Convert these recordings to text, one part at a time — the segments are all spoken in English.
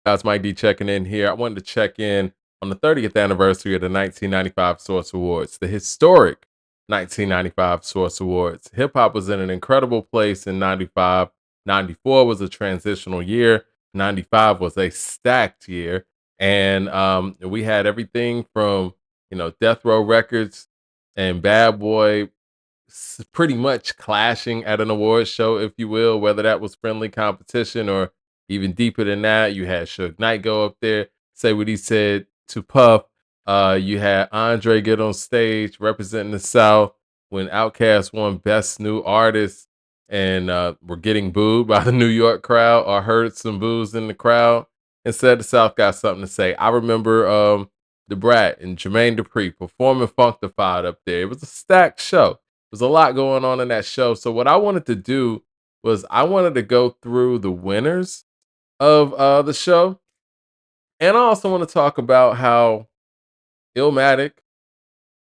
Guys, Mike D checking in here. I wanted to check in on the 30th anniversary of the 1995 Source Awards, the historic 1995 Source Awards. Hip hop was in an incredible place in 95. 94 was a transitional year, 95 was a stacked year. And we had everything from, Death Row Records and Bad Boy pretty much clashing at an award show, if you will, whether that was friendly competition or even deeper than that. You had Suge Knight go up there, say what he said to Puff. You had Andre get on stage representing the South when Outkast won Best New Artist and were getting booed by the New York crowd or heard some boos in the crowd and said the South got something to say. I remember the Brat and Jermaine Dupri performing Funkdafied up there. It was a stacked show. There's a lot going on in that show. So what I wanted to do was I wanted to go through the winners of the show, and I also want to talk about how Illmatic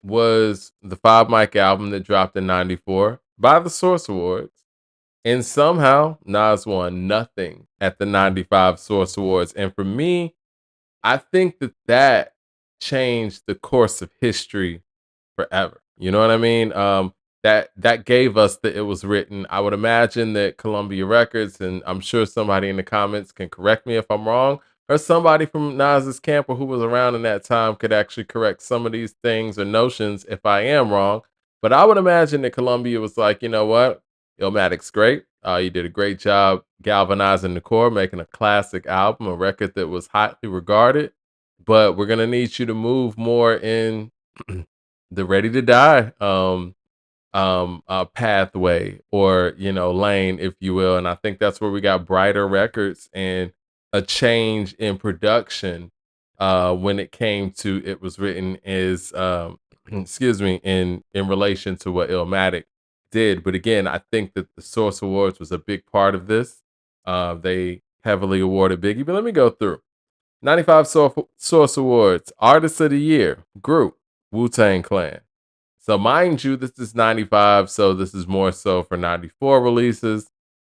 was the Five Mic album that dropped in '94 by the Source Awards, and somehow Nas won nothing at the '95 Source Awards. And for me, I think that changed the course of history forever. You know what I mean? That gave us that it was written. I would imagine that Columbia Records, and I'm sure somebody in the comments can correct me if I'm wrong, or somebody from Nas's camp or who was around in that time could actually correct some of these things or notions if I am wrong. But I would imagine that Columbia was like, you know what, Illmatic's great. You did a great job galvanizing the core, making a classic album, a record that was highly regarded. But we're gonna need you to move more in the Ready to Die pathway or lane, if you will. And I think that's where we got brighter records and a change in production when it came to it was written as excuse me, in relation to what Illmatic did. But again, I think that the Source Awards was a big part of this. They heavily awarded Biggie, but let me go through 95 Source Awards. Artist of the Year group, Wu-Tang Clan. So mind you, this is 95, so this is more so for 94 releases.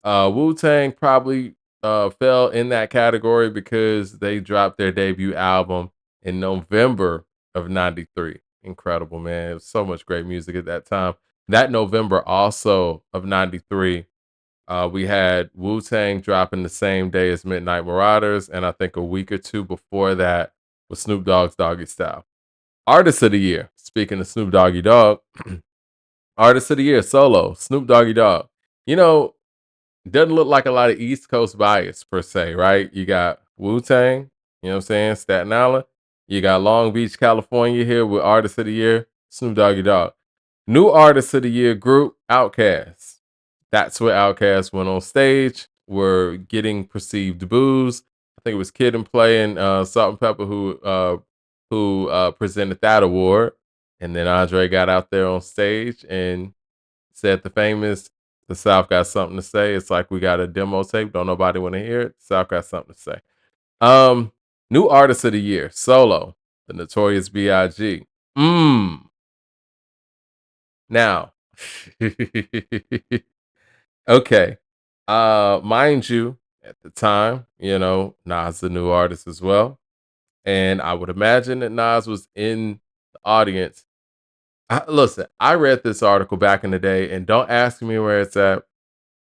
Wu-Tang probably fell in that category because they dropped their debut album in November of 93. Incredible, man. It was so much great music at that time. That November also of 93, we had Wu-Tang dropping the same day as Midnight Marauders, and I think a week or two before that was Snoop Dogg's Doggy Style. Artist of the Year, speaking of Snoop Doggy Dogg, Artist of the Year, solo, Snoop Doggy Dogg. You know, doesn't look like a lot of East Coast bias per se, right? You got Wu-Tang, you know what I'm saying, Staten Island. You got Long Beach, California here with Artist of the Year, Snoop Doggy Dogg. New Artist of the Year group, Outkast. That's where Outkast went on stage, were getting perceived boos. I think it was Kid and Play and Salt and Pepper who presented that award. And then Andre got out there on stage and said the famous, the South got something to say. It's like we got a demo tape. Don't nobody want to hear it. The South got something to say. Um, New Artist of the Year, solo, the Notorious B.I.G. Now, okay. Mind you, at the time, Nas the new artist as well. And I would imagine that Nas was in the audience. Listen, I read this article back in the day, and don't ask me where it's at.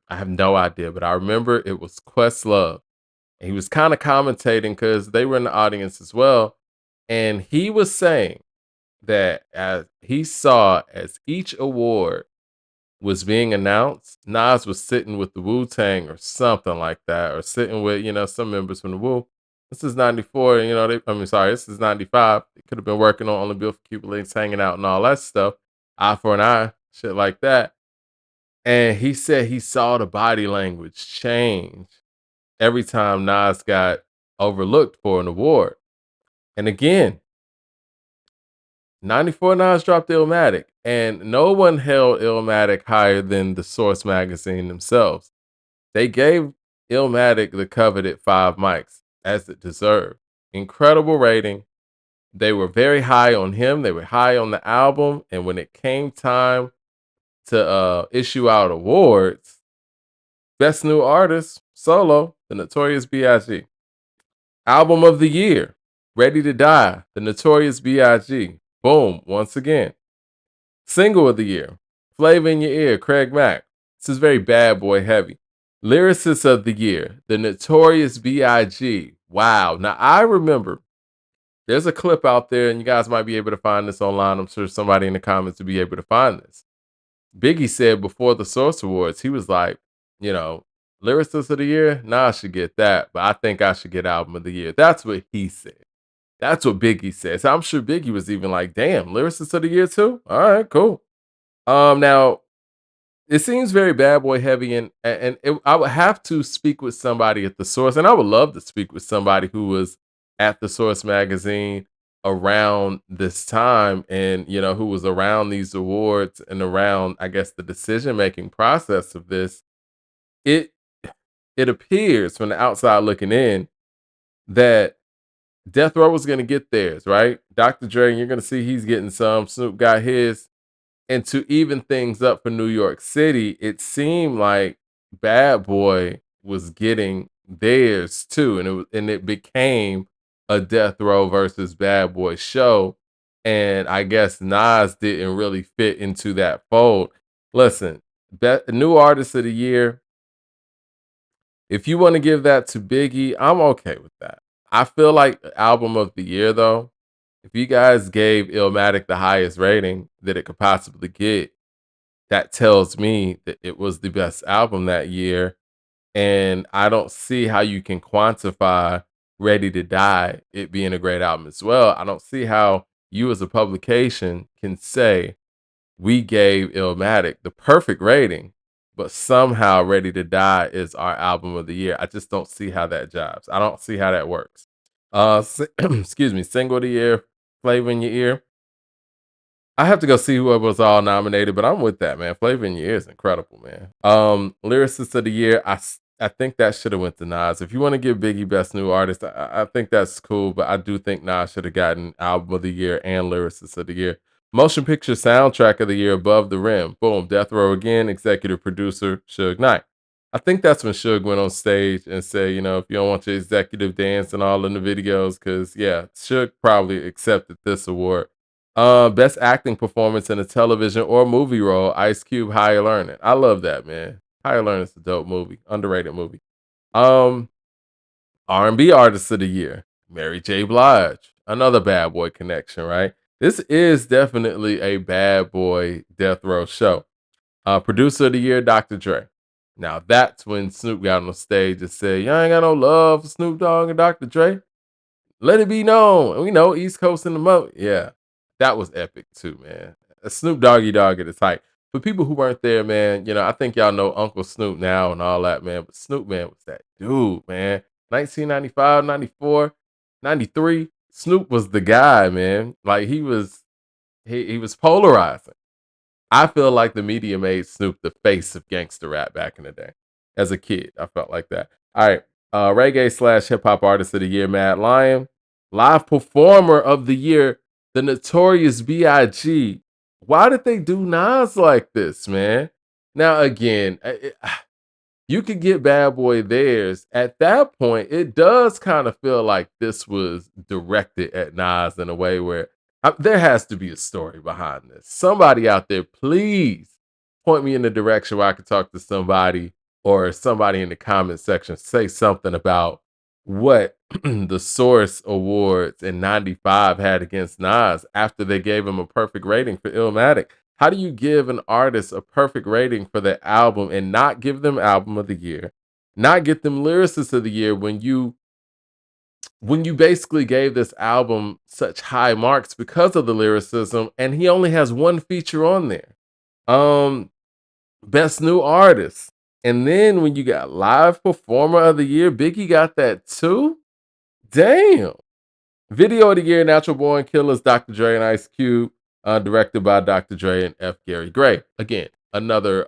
I have no idea, but I remember it was Questlove. And he was kind of commentating because they were in the audience as well. And he was saying that as he saw as each award was being announced, Nas was sitting with the Wu-Tang or something like that, or sitting with, some members from the Wu. This is 94, this is 95. They could have been working on Only Built for Cuban Links, hanging out and all that stuff. Eye for an eye, shit like that. And he said he saw the body language change every time Nas got overlooked for an award. And again, 94 Nas dropped Illmatic, and no one held Illmatic higher than the Source magazine themselves. They gave Illmatic the coveted 5 mics, as it deserved. Incredible rating. They were very high on him. They were high on the album. And when it came time to issue out awards, Best New Artist, solo, the Notorious B.I.G. Album of the year, Ready to Die, The Notorious B.I.G. Boom, once again. Single of the year, Flavor in Your Ear, Craig Mack. This is very bad boy heavy. Lyricist of the year, The Notorious B.I.G. Wow. Now I remember there's a clip out there, and you guys might be able to find this online. I'm sure somebody in the comments will be able to find this. Biggie said before the Source Awards, he was like, you know, lyricist of the year, nah, I should get that, but I think I should get album of the year. That's what he said. That's what Biggie said. So I'm sure Biggie was even like, damn, lyricist of the year too? All right, cool. Now it seems very bad boy heavy, I would have to speak with somebody at the Source, and I would love to speak with somebody who was at the Source magazine around this time, and who was around these awards and around, I guess, the decision making process of this. It it appears from the outside looking in that Death Row was going to get theirs, right? Dr. Dre, you're going to see he's getting some. Snoop got his. And to even things up for New York City, it seemed like Bad Boy was getting theirs too, and it became a Death Row versus Bad Boy show. And I guess Nas didn't really fit into that fold. Listen, new artist of the year. If you want to give that to Biggie, I'm okay with that. I feel like album of the year though. If you guys gave Illmatic the highest rating that it could possibly get, that tells me that it was the best album that year. And I don't see how you can quantify Ready to Die it being a great album as well. I don't see how you as a publication can say we gave Illmatic the perfect rating, but somehow Ready to Die is our album of the year. I just don't see how that jibes. I don't see how that works. Excuse me, single of the year, Flavor in Your Ear. I have to go see whoever was all nominated, but I'm with that, man. Flavor in Your Ear is incredible, man. Lyricist of the year, I think that should have went to Nas. If you want to give Biggie Best New Artist, I think that's cool, but I do think Nas should have gotten Album of the Year and Lyricist of the Year. Motion Picture Soundtrack of the Year, Above the Rim. Boom, Death Row again, executive producer, Suge Knight. I think that's when Suge went on stage and said, if you don't want your executive dance and all in the videos, because, yeah, Suge probably accepted this award. Best acting performance in a television or movie role, Ice Cube, Higher Learning. I love that, man. Higher Learning is a dope movie, underrated movie. Um, R&B Artist of the Year, Mary J. Blige. Another bad boy connection, right? This is definitely a bad boy death row show. Producer of the Year, Dr. Dre. Now that's when Snoop got on the stage and said, "Y'all ain't got no love for Snoop Dogg and Dr. Dre. Let it be known." And we know East Coast in the mo. Yeah, that was epic too, man. A Snoop Doggy Dogg at its height. For people who weren't there, man, I think y'all know Uncle Snoop now and all that, man. But Snoop, man, was that dude, man. 1995, 94, 93. Snoop was the guy, man. Like he was polarizing. I feel like the media made Snoop the face of gangster rap back in the day. As a kid, I felt like that. All right, reggae slash hip hop artist of the year, Mad Lion. Live performer of the year, the Notorious B.I.G. Why did they do Nas like this, man? Now again, you could get Bad Boy theirs. At that point, it does kind of feel like this was directed at Nas in a way where there has to be a story behind this. Somebody out there, please point me in the direction where I could talk to somebody or somebody in the comment section, say something about what the Source Awards in 95 had against Nas after they gave him a perfect rating for Illmatic. How do you give an artist a perfect rating for their album and not give them album of the year, not get them lyricist of the year when you basically gave this album such high marks because of the lyricism, and he only has one feature on there. Um, Best New Artist. And then when you got Live Performer of the Year, Biggie got that too? Damn. Video of the Year, Natural Born Killers, Dr. Dre and Ice Cube, directed by Dr. Dre and F. Gary Gray. Again, another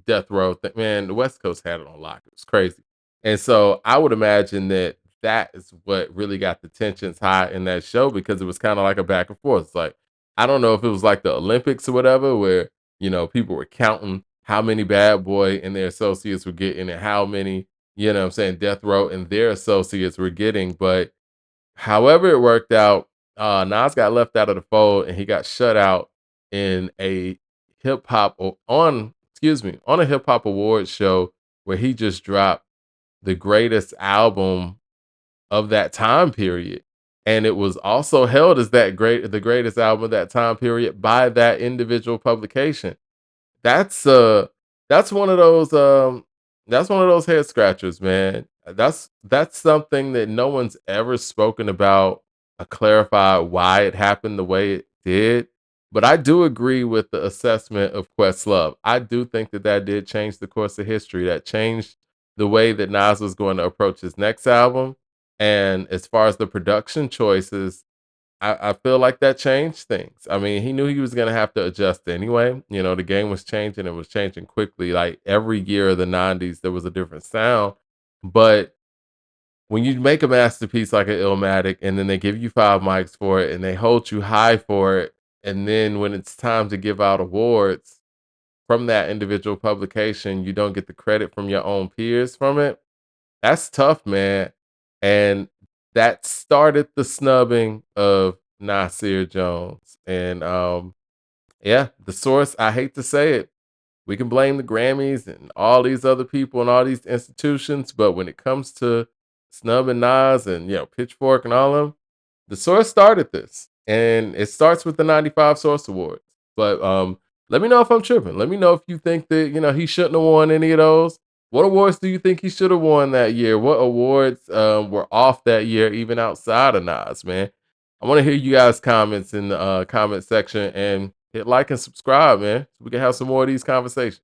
death row thing. Man, the West Coast had it on lock. It was crazy. And so I would imagine that is what really got the tensions high in that show, because it was kind of like a back and forth. It's like, I don't know if it was like the Olympics or whatever, where, people were counting how many Bad Boy and their associates were getting and how many you know what I'm saying, Death Row and their associates were getting. But however it worked out, Nas got left out of the fold and he got shut out in a hip hop on excuse me, on a hip hop awards show where he just dropped the greatest album of that time period. And it was also held as the greatest album of that time period by that individual publication. That's, uh that's one of those, that's one of those head scratchers, man. That's something that no one's ever spoken about or clarified why it happened the way it did. But I do agree with the assessment of Questlove. I do think that that did change the course of history. That changed the way that Nas was going to approach his next album. And as far as the production choices, I feel like that changed things. I mean, he knew he was gonna have to adjust anyway. You know, the game was changing, it was changing quickly. Like every year of the 90s, there was a different sound. But when you make a masterpiece like an Illmatic and then they give you 5 mics for it and they hold you high for it, and then when it's time to give out awards from that individual publication, you don't get the credit from your own peers from it. That's tough, man, and that started the snubbing of Nasir Jones, and, yeah, the source, I hate to say it, we can blame the Grammys and all these other people and all these institutions, but when it comes to snubbing Nas and, Pitchfork and all of them, the Source started this, and it starts with the '95 Source Awards. But let me know if I'm tripping. Let me know if you think that he shouldn't have won any of those. What awards do you think he should have won that year? What awards were off that year, even outside of Nas, man? I want to hear you guys' comments in the comment section and hit like and subscribe, man, so we can have some more of these conversations.